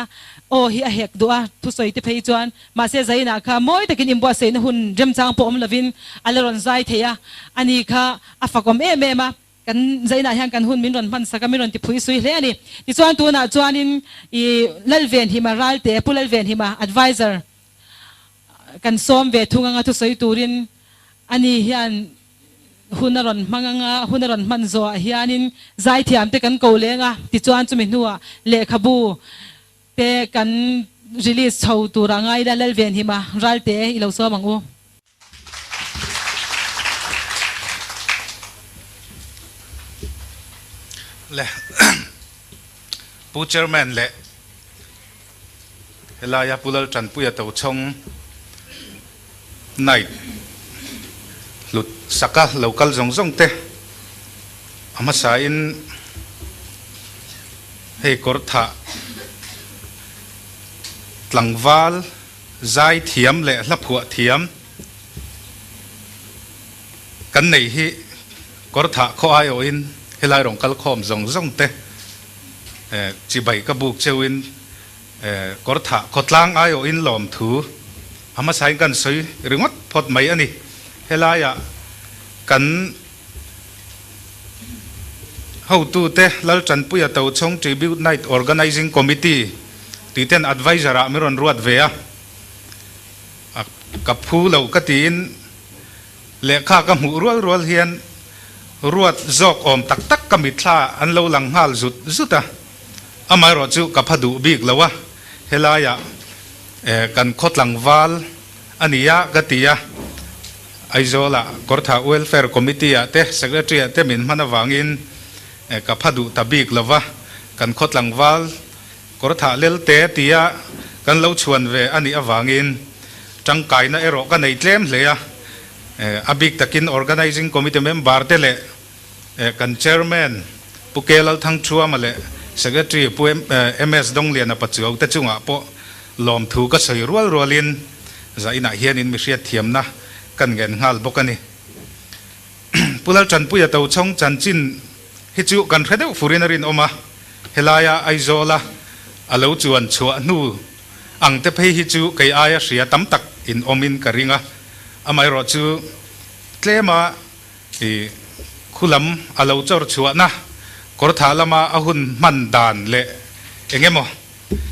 o hi a hek do a thu soi te phei chuan ma se zaina kha moi takin imbo se na hun rem chang po om lovin aleron zai theya ani kha afakom e ma kan zaina hyang kan hun min ron man saka min ron ti phui sui hle ani ti chuan tu na chuan in I lalven hima ral te pulal ven hima advisor kan som ve thunga nga thu soi turin ani hian hunaron manganga hunaron manzo hianin zai thiam te kan ko lenga ti chuan chumi nuwa le khabu te kan release chho turangai da lalven hima ralte ilo so mangu le pu chairman le helaya pulal chan puya to chong nai lut saka local zong te ama sa in hei kortha tlangwal zai thiam le la phua thiam kan nei hi kortha kho ai o in helai rong kal khom zong te chi bai ka buk chewin kortha khotlang ai o in lom thu ama sai kan soi ringot phot mai ani helaya kan how to te lal chan puya to chong tribute night organizing committee titen advisor a miron ruat vea ka phu lo ka tin le kha ka mu rual hian ruat zok om tak ka mitla an lo lang hal zuta amai ro chu ka phadu bik lawa helaya kan khotlang wal ania gatia aizola kortha welfare committee ate secretary ate min mana wangin ka phadu tabik lawa kan khotlang wal kortha lel te tia kan lo chuan ve ani awangin tangkai na ero ka nei tlem hleya abik takin organizing committee member te le kan chairman pukelal thang chua male secretary pu ms donglian a pachuau te chunga po lom thu ka soi rualin zaina hian in mi hriat thiam na kan ngen ngal bokani pulal chan puya to chong chan chin hi chu kan hredeu furinarin oma helaya aizola alo chuan chua nu ang te phei hi chu kai aya hria tam tak in omin karinga amai ro chu tlema I khulam alo chor chua na kortha lama ahun man dan le engemo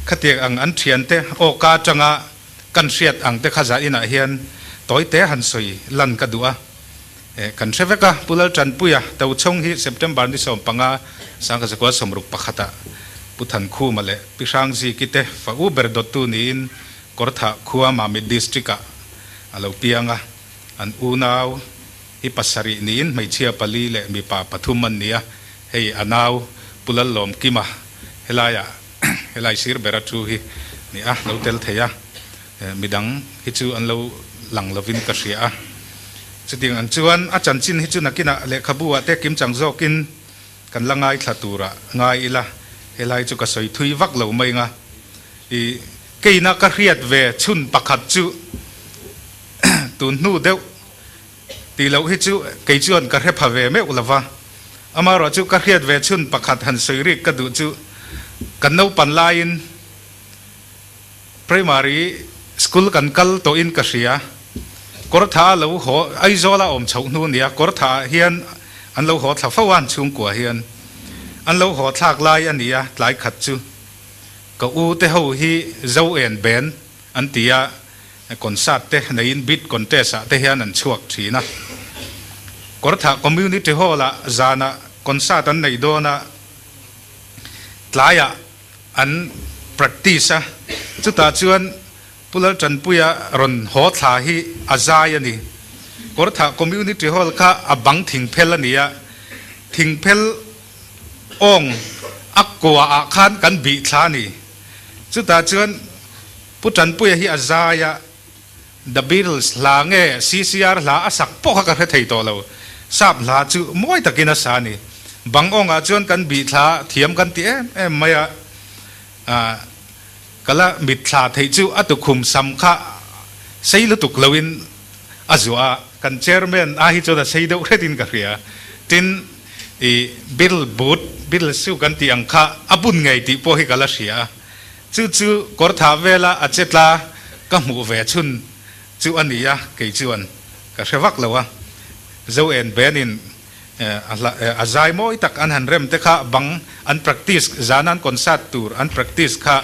khatiak ang an thian te o ka changa kan hriat ang te khaza ina hian toy te han soi lan ka duwa kan threveka pulal chan puya to chong hi september ni som panga sangka sakwa somruk pakhata puthan khu male pisang ji kite fa uber dotu ni in kortha khuwa mami districta alo pianga an unaw hi pasari ni in mai chia pali le mi pa pathuman nia hei anaw pulal lom kima helaya helai sir beratu hi ni a lo tel theya midang hi chu an lo lang lovin ka ria chuting an chuan a chan chin hi chu nakina le khabuwa te kim chang zokin kan langai thlatura ngai ila helai chu ka soi thui vak lo mai nga I keina ka hriat ve chun pakhat chu tun nu deu ti lo hi chu kei chuan ka hre phave me ulawa amaro chu ka hriat ve chun pakhat han soi ri ka du chu kan no pan lain primary school kan kal to in ka ria kortha lo ho aizola om chho nu nia kortha hian an lo ho thla fawan chung kwa hian an lo ho thlak lai ania tlai khat chu ka u te ho hi zo en ben an tia concert te nein bit contest te hian an chuak thina kortha community hall la zana concert an nei dona tlaya an practice chuta chuan pulal chan puya ron ho thla hi azai ani kortha community hall kha abang thing phel ania thing phel ong akwa a khan kan bi thani chuta chuan putan puya hi azaya the Beatles la nge CCR la asak po ka kha thei to lo sap la chu moi takina sani bang ong a chuan kan bi thla thiam kan ti em maya kala mit thla thei chu atu khum sam kha sei lu tuk loin azua kan chairman a hi cho da sei do redin ka ria tin i bill boot bill su kan ti ang kha abun ngai ti po hi kala sia chu chu kor tha vela a chetla ka mu ve chun chu ania ke chuan ka rewak lawa zo en benin azai moi tak an han rem te kha bang an practice zanan concert tour an practice kha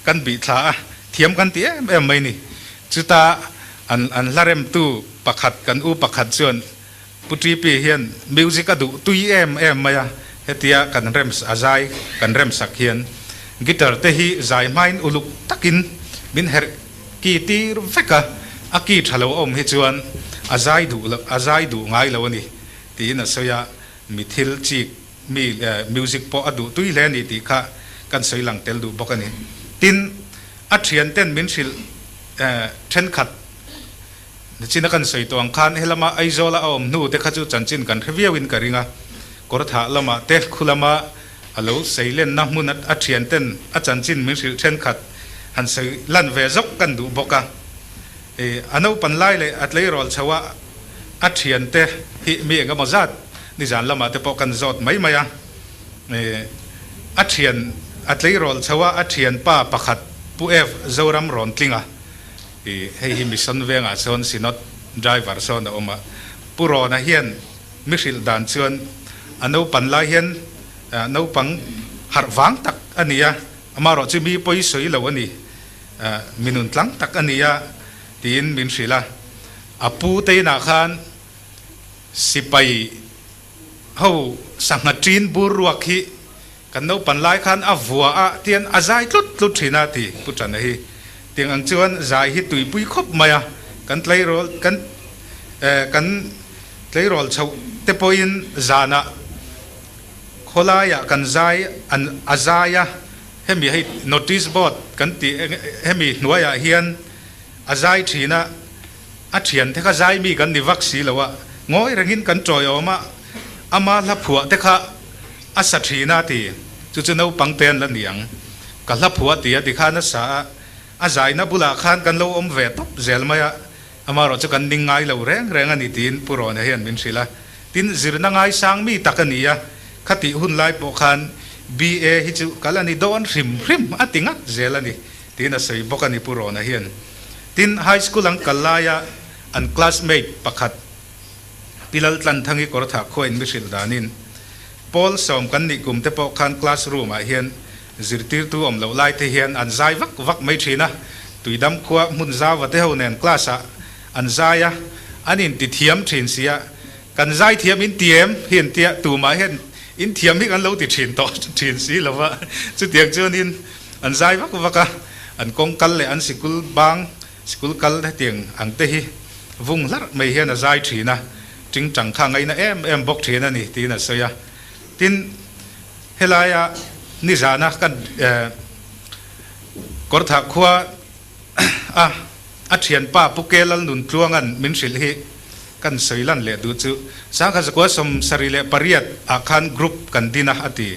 kan bi thla thiam kan ti em mai ni chuta an larem tu pakhat kan u pakhat chuan putri pi hian music adu tui em maya hetia kan rem azai kan rem sak hian guitar te hi zai main uluk takin min her ki tir veka aki thalo om hi chuan azai du ngai lawani ti na soya mithil chi mi music po adu tui le ni ti kha kan soilang tel du bokani tin a thian ten min sil then khat china kan soi to ang khan helama aizola om nu te khachu chanchin kan reviewin karinga kortha lama te khulama alo seilen na mun a thian ten a chanchin min sil then khat han sei lan ve zok kan du boka ano panlai le atlei rol chawa a thian te hi mi nga mazat ni jan lama te po kan zot mai maya a thian atlei rol chawa a thian pa pakhat pu f zoram ron tlinga hei mission venga chon sinot driver son oma puro na hian misil dan chuan ano panlai hian no pang har wang tak ania amaro chi mi poi soi lo ani minun tlang tak ania tin min sila apu te na khan sipai ho sangatrin buruak hi kan no panlai khan avua a tian azai tlut thina ti putan hi tiếng ang chuan zai hi tui pui khop maya kan tlei rol chau te poin zana kholaya kan zai an azaya hemi hei notice board kan ti hemi nuaya hian azai thina a thian te kha zai mi kan ni vaksi lawa ngoi rangin kan troi oma ama la phua te kha asa thina ti chu chu no pangten la niang ka la phua ti ati kha na sa azai na bula khan kan lo om ve top zel maya amaro chu kan ningai lo reng ani tin puron hian min sila tin zirna ngai sang mi takania khati hun lai po khan ba hi chu kalani don rim atinga zelani tin a sei bokani puron hian tin high school ang kalaya an classmate pakhat pilal tlan thangi kortha khoin misil danin Paul som kan ni kum te po khan classroom a hian zirtir tu om lo lai te hian an zai vak mai thina tuidam khuwa mun zawa te honen klasa an zaya anin ti thiam thin sia kan zai thiam in tiem hian tia tu ma hian in thiam hi kan lo ti thin to thin si lawa chu tiang chuan in an zai vaka an kong kal le an sikul kal te tiang ang te hi vung lar mai hian a zai thina ting chang kha ngai na em bok thina ni ti na soya tin helaya ni zana kan kortha khuwa a thian pa pukelal nun tluangan min sil hi kan soilan le du chu sangkha zakwa som sari le pariat akhan group kan dina ati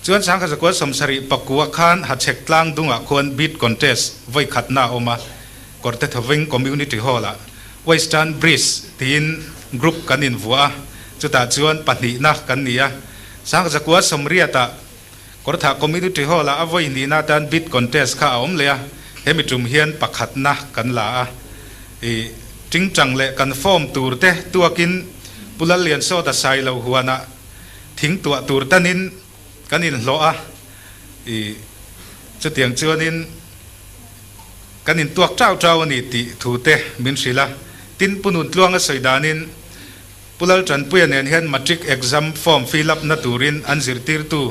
chuan sangkha zakwa som sari pakua khan ha chek tlang dunga khon beat contest voi khatna oma korte thoving community hall a western breeze tin group kan in vua chuta chuan pani na kan nia sangkha zakwa som riata kortha community hall a avoi ni na tan beat contest kha om le hemi tum hian pakhat na kan la a ting chang le kan form tur te tuakin pulal lian so ta sai lo huana thing tua tur tanin kanin lo a chu tiang chuanin kanin tuak trau ani ti thu te min sila tin punun tluang a soidanin pulal tran puyan en hian matric exam form fill up na turin an zirtir tu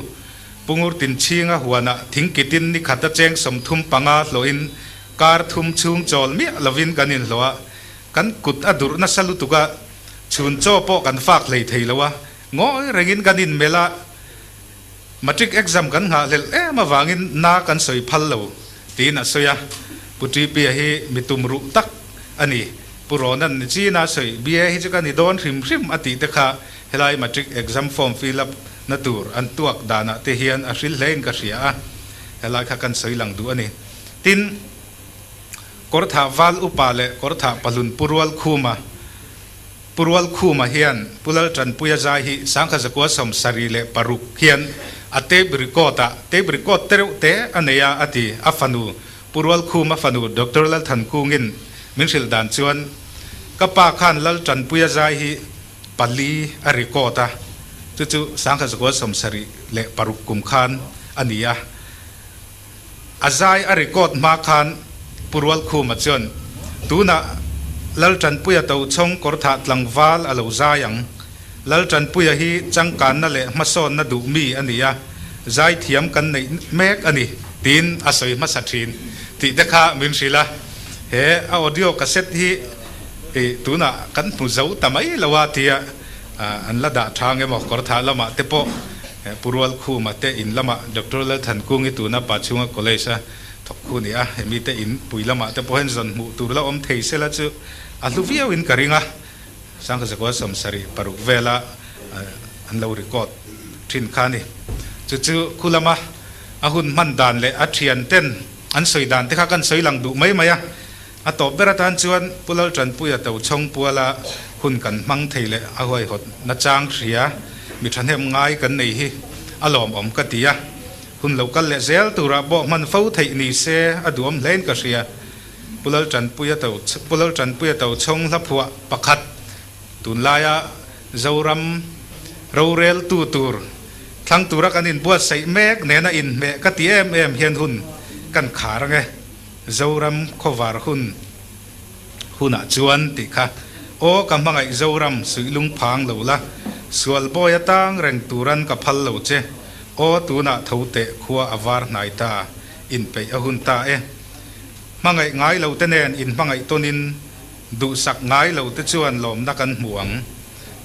pungur tin chinga huana thingkitin ni khata cheng somthum panga loin kar thum chung chol mi lovin kanin loa kan kut adur na salutuga chun cho po kan fak lei theilowa ngoi rengin kanin mela matric exam kan ha lel ma wangin na kan soi phallo tin a soya puti pi hi mitum ru tak ani puronan chi na soi bia hi chu kan ni don rim ati te kha helai matric exam form fill up na tur an tuak dana te hian a hril hlein ka hria helai kha kan soi lang du ani tin kortha wal upale kortha palun purwal khuma ปุรวลคู่มาเฮียนปุลจันปุยใจฮิสังขจักวสมสรีเลปรุกเฮียนอเตบริโกตะเตบริโกตเตรุเตอันเนียอติอัฟานูปุรวลคู่มาฟานูดรลัลทันคูงินมินสิลดานชวนกับปาขันลัลจันปุยใจฮิปัลลีอริโกตะจู่ๆสังขจักวสมสรีเลปรุกกุมขันอันเนียอาใจอริโกตมาขันปุรวลคู่มาชวนตูน่ะลัลจันปุยเตาชงกอร์ทัดลังวาลอลาวใจยังลัลจันปุยฮีจังการนั่นแหละมาสอนนั่นดูมีอันนี้อะใจเทียมกันในเมกอันนี้ตีนอาศัยมาสัตรินติเด็กข้ามินสิละเฮออดิโอคาสเซ็ตฮีตูน่ะกันผู้เจ้าทำไมละว่าที่อันละดาทางเอ็มกอร์ทัดละมาเตปอปุรวลคู่มาเตอินละมาดรลัลทันกุ้งตูน่ะปัจจุบันคอลเลจทุกคนเนี่ยมีเตอินปุยละมาเตปอเห็นจนมุตุละอมเทเซละจู่อัลลูวิอาวินการิงะสังขจักวสมสรีปรุกเวลาอันเรารีคอร์ดทินคานี่จู่ๆคุลมาอาหุนมันดานเลยอัจฉริยนเต้นอันสวยดานที่ข้ากันสวยหลังดูไม่อะอัตบเบรตันชวนปุลจันปุยเตาชงปัวละหุ่นกันมังเทเลยอาหอยหดนัดจางเสียมีทันเทมง่ายกันในฮีอารมณ์อมกติยะหุ่นเหล่ากันเลยเซลตัวระบบมันเฝ้าไทยนี่เสียอดวมเล่นกับเสียปุลจันปุยเตาชงทับหัวปักขัดตุนลายเจ้ารำเราเรลตูตูร์ทั้งตัวรักอันอินบัวใส่เมกเนน่ะอินเมกตีเอ็มเฮียนหุ่นกันขาระไงเจ้ารำขวารหุ่นจวนติค่ะโอ้กำลังไอเจ้ารำสุยลุงพังเหล่าละสวลบอยตังแรงตูรันกับพัลเหล่าเจโอ้ตัวน่ะเท่าเตะขัวอวาร์นายตาอินไปอหุ่นตามังไงง่ายเหล่าเตเนนอินมังไงตัวนินดูสักง่ายเหล่าเตจวนลมนักันห่วง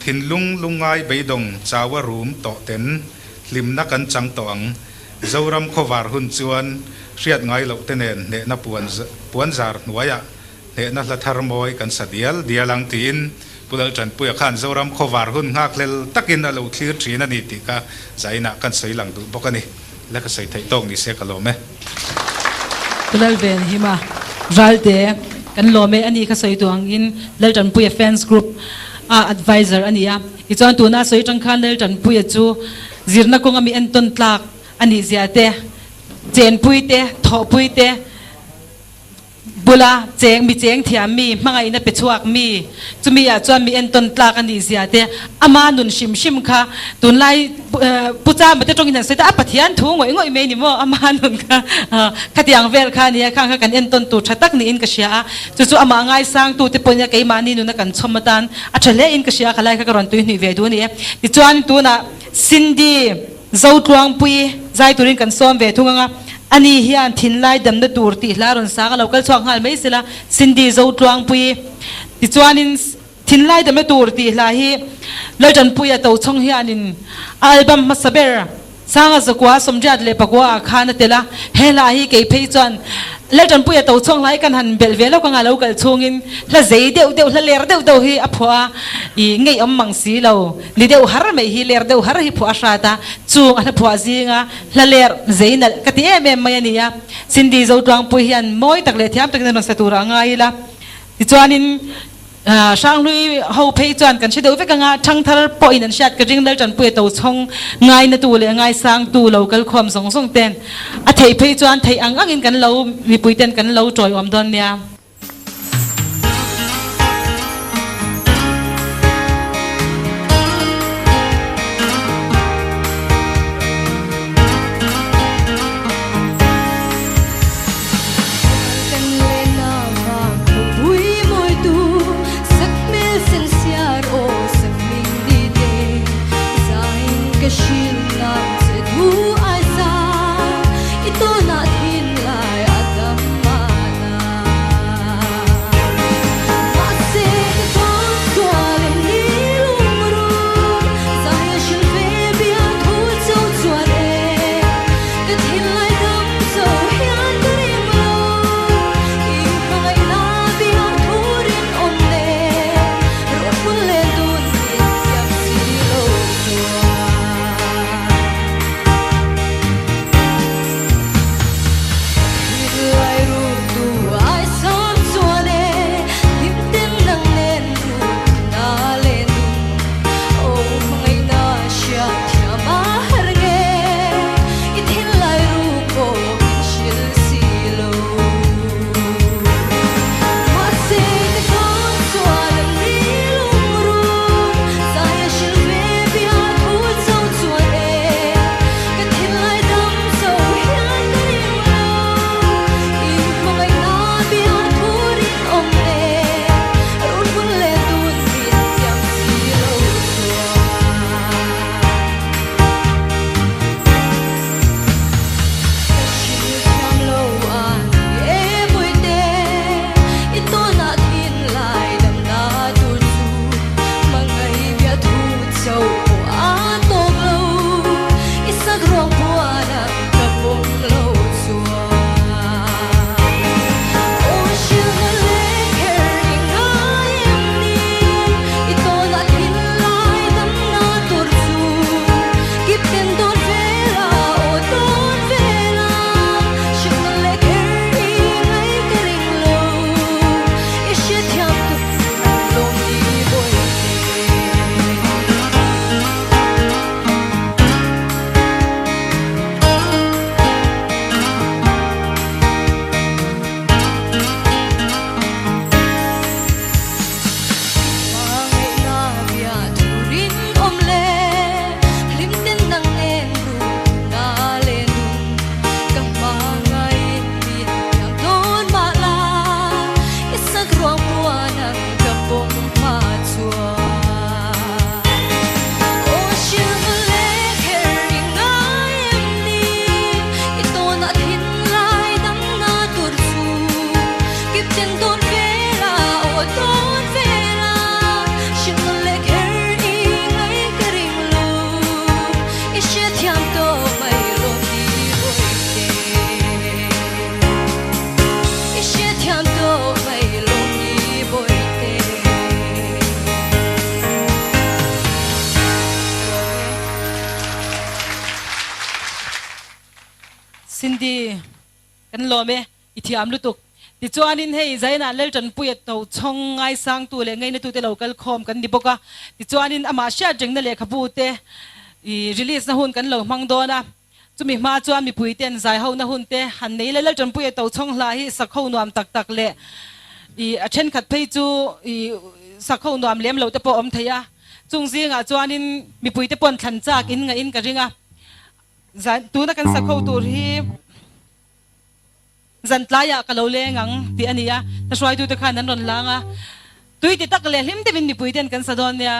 ทินลุงง่ายใบดงจาวรูมต่อเต็นลิมนักันจังตองเจ้ารำขวารหุ่นจวนเสียดง่ายเหล่าเตเนนเนนปวนจาร์หน่วยเนนละทารมอยกันสัดเดียลังตีนปุลจันปุยขันเจ้ารำขวารหุ่นหักเลลตักินเหล่าทีร์ทีนันนี่ติกาใจนักกันสวยหลังดูบอกกันนี่แล้วก็ใส่ไทยตองนี่เสียกันลมไหมตุลเวนหิมารัลเดกันโลเมอันนี้ก็สวยตัวอินเลจันปุยแฟนส์กรุ๊ปadvisor อันนี้อีจวนตัวน่าสวยจังคันเลจันปุยจูจีร์นักคงมีอันต้นตลักอันนี้เสียเตเจนปุยเตทอปุยเตบุลาเจงมีเจงเทียมมีมังไงนับไปชวกมีจะมีจวนมีอันต้นตลักอันนี้เสียเตอามานุนชิมค่ะตุนไลผู้จ้ามาเตตรงนั้นเสียแต่ปัทยันทุ่งงอยเมนิโมอามานุนค่ะขัดยังเวลค่ะเนี่ยข้างกันอันต้นตูชัดตักนี่อินกษยาจู่ๆอามาง่ายสร้างตูเตปนยาเกยมานี่นุนกันชมตันอัจฉริยอินกษยาขลายกันกรอนตุยนี่เวดูนี่ดิจวนตัวน่ะซินดี้เจ้าตวงปุยใจตุรินกันซ้อมเวทุงงะอันนี้เฮียนทินไล่ดำนัดตูร์ตีลารุนสากเราก็ช่วงหันไม่สิละซินดี้เจ้าตวงปุยดิจวนนินทินไล่ดำนัดตูร์ตีลาฮีเราจันปุยตัวช่องเฮียนินอัลบั้มมาสเบร์สร้างสกัวสมจัดเลยปะกัวขานเตละเฮลาฮีเกยเพย์จวนแล้วจันปุยตัวช่องไล่กันหันเบลเวลก็งานเราก็ช่วงอินละเจเดียวละเลร์เดียวฮีอภัวอีไงอมมังสีเรานี่เดียวฮาร์ไม่ฮีเลร์เดียวฮาร์ฮีผัวชาตาจูงอันผัวซีงะละเลร์เจนัลกติเอเมมายนี่ยซินดี้เจ้าตวงปุยเฮียนมอยตักเลที่ยามตักเนนสตูรังไงละที่จวนอินช่างลุยเขาเพย์จวนกันเฉยเดียวไปกันงาช่างทาร์ปอยนันชัดกระดิ่งเดินจนปุยตัวช่องง่ายนะตัวเลยง่ายสร้างตัวเราก็ความสงสงเต้นอาเทยเพย์จวนเทยอังอินกันเรามีปุยเต้นกันเราจอยอมดอนเนี่ย Cindy kan lo me ithiam lutuk ti chuanin hei zaina lel tan puya to chong ngai sang tu le ngai na tu te local khom kan di boka ti chuanin ama sha jeng na le khabu te I release na hun kan lo mang do na chumi ma chuan mi pui ten zai ho na hun te han nei lel tan puya to chong la hi sakho nuam tak tak le I a then khat phei chu I sakho nuam lem lo te po om theya chung zinga chuanin mi pui te pon thlan chak in nga in ka ringa zan tu na kan sakho tur hi zan tlaya kalau le ngang ti ania ta swai tu te khan nan ron langa tui ti tak le hlim te bin mi pui ten kan sadon ya